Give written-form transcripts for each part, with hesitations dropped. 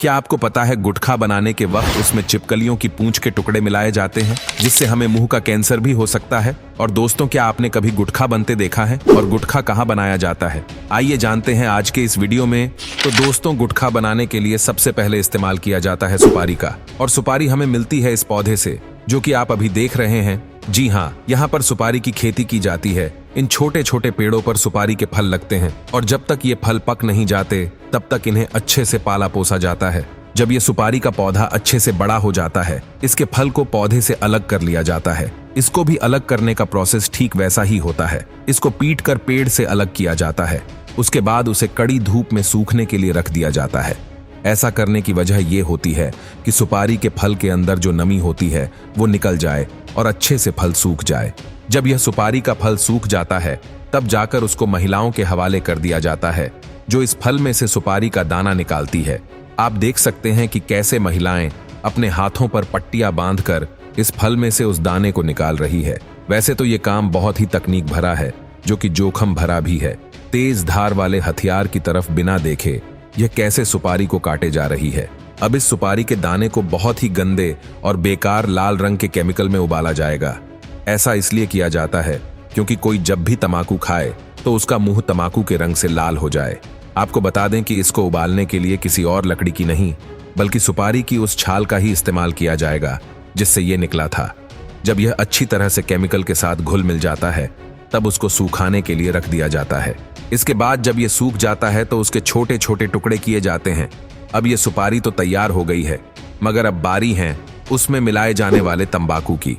क्या आपको पता है गुटखा बनाने के वक्त उसमें छिपकलियों की पूंछ के टुकड़े मिलाए जाते हैं जिससे हमें मुंह का कैंसर भी हो सकता है। और दोस्तों, क्या आपने कभी गुटखा बनते देखा है और गुटखा कहाँ बनाया जाता है? आइए जानते हैं आज के इस वीडियो में। तो दोस्तों, गुटखा बनाने के लिए सबसे पहले इस्तेमाल किया जाता है सुपारी का। और सुपारी हमें मिलती है इस पौधे से जो कि आप अभी देख रहे हैं। जी हाँ, यहाँ पर सुपारी की खेती की जाती है। इन छोटे छोटे पेड़ों पर सुपारी के फल लगते हैं और जब तक ये फल पक नहीं जाते तब तक इन्हें अच्छे से पाला पोसा जाता है। जब ये सुपारी का पौधा अच्छे से बड़ा हो जाता है, इसके फल को पौधे से अलग कर लिया जाता है। इसको भी अलग करने का प्रोसेस ठीक वैसा ही होता है। इसको पीट कर पेड़ से अलग किया जाता है। उसके बाद उसे कड़ी धूप में सूखने के लिए रख दिया जाता है। ऐसा करने की वजह ये होती है कि सुपारी के फल के अंदर जो नमी होती है वो निकल जाए और अच्छे से फल सूख जाए। जब यह सुपारी का फल सूख जाता है तब जाकर उसको महिलाओं के हवाले कर दिया जाता है जो इस फल में से सुपारी का दाना निकालती है। आप देख सकते हैं कि कैसे महिलाएं अपने हाथों पर पट्टियां बांधकर इस फल में से उस दाने को निकाल रही है। वैसे तो ये काम बहुत ही तकनीक भरा है, जो कि जोखिम भरा भी है। तेज धार वाले हथियार की तरफ बिना देखे यह कैसे सुपारी को काटे जा रही है। अब इस सुपारी के दाने को बहुत ही गंदे और बेकार लाल रंग के केमिकल में उबाला जाएगा। ऐसा इसलिए किया जाता है क्योंकि कोई जब भी तंबाकू खाए तो उसका मुंह तंबाकू के रंग से लाल हो जाए। आपको बता दें कि इसको उबालने के लिए किसी और लकड़ी की नहीं बल्कि सुपारी की उस छाल का ही इस्तेमाल किया जाएगा जिससे ये निकला था। जब यह अच्छी तरह से केमिकल के साथ घुल मिल जाता है तब उसको सूखाने के लिए रख दिया जाता है। इसके बाद जब यह सूख जाता है तो उसके छोटे छोटे टुकड़े किए जाते हैं। अब यह सुपारी तो तैयार हो गई है, मगर अब बारी है उसमें मिलाए जाने वाले तंबाकू की।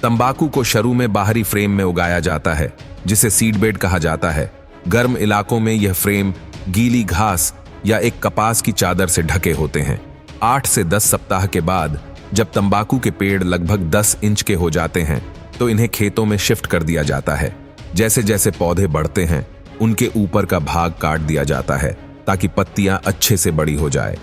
तंबाकू को शुरू में बाहरी फ्रेम में उगाया जाता है जिसे सीड बेड कहा जाता है। गर्म इलाकों में यह फ्रेम गीली घास या एक कपास की चादर से ढके होते हैं। 8 से 10 सप्ताह के बाद जब तंबाकू के पेड़ लगभग 10 इंच के हो जाते हैं तो इन्हें खेतों में शिफ्ट कर दिया जाता है। जैसे जैसे पौधे बढ़ते हैं उनके ऊपर का भाग काट दिया जाता है ताकि पत्तियां अच्छे से बड़ी हो जाए।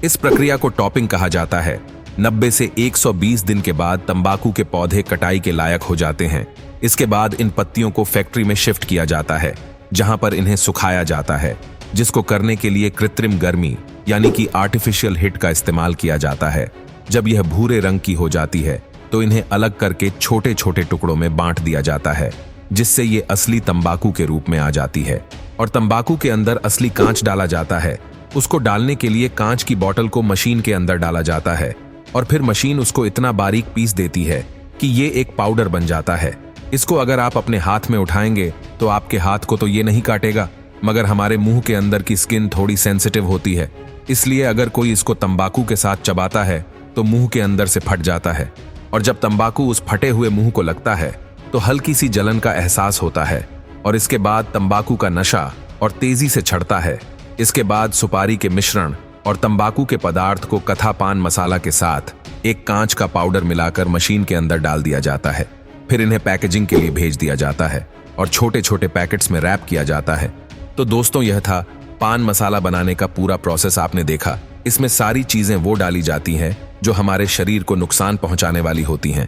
इस प्रक्रिया को टॉपिंग कहा जाता है। 90 से 120 दिन के बाद तंबाकू के पौधे कटाई के लायक हो जाते हैं। इसके बाद इन पत्तियों को फैक्ट्री में शिफ्ट किया जाता है जहां पर इन्हें सुखाया जाता है, जिसको करने के लिए कृत्रिम गर्मी यानी कि आर्टिफिशियल हीट का इस्तेमाल किया जाता है। जब यह भूरे रंग की हो जाती है तो इन्हें अलग करके छोटे छोटे टुकड़ों में बांट दिया जाता है जिससे ये असली तंबाकू के रूप में आ जाती है। और तंबाकू के अंदर असली कांच डाला जाता है। उसको डालने के लिए कांच की बोतल को मशीन के अंदर डाला जाता है और फिर मशीन उसको इतना बारीक पीस देती है कि ये एक पाउडर बन जाता है। इसको अगर आप अपने हाथ में उठाएंगे तो आपके हाथ को तो ये नहीं काटेगा, मगर हमारे मुंह के अंदर की स्किन थोड़ी सेंसिटिव होती है, इसलिए अगर कोई इसको तंबाकू के साथ चबाता है तो मुंह के अंदर से फट जाता है। और जब तंबाकू उस फटे हुए मुंह को लगता है तो हल्की सी जलन का एहसास होता है और इसके बाद तंबाकू का नशा और तेजी से चढ़ता है। इसके बाद सुपारी के मिश्रण और तंबाकू के पदार्थ को कथा पान मसाला के साथ एक कांच का पाउडर मिलाकर मशीन के अंदर डाल दिया जाता है। फिर इन्हें पैकेजिंग के लिए भेज दिया जाता है और छोटे छोटे पैकेट्स में रैप किया जाता है। तो दोस्तों, यह था पान मसाला बनाने का पूरा प्रोसेस। आपने देखा, इसमें सारी चीजें वो डाली जाती हैं जो हमारे शरीर को नुकसान पहुंचाने वाली होती हैं।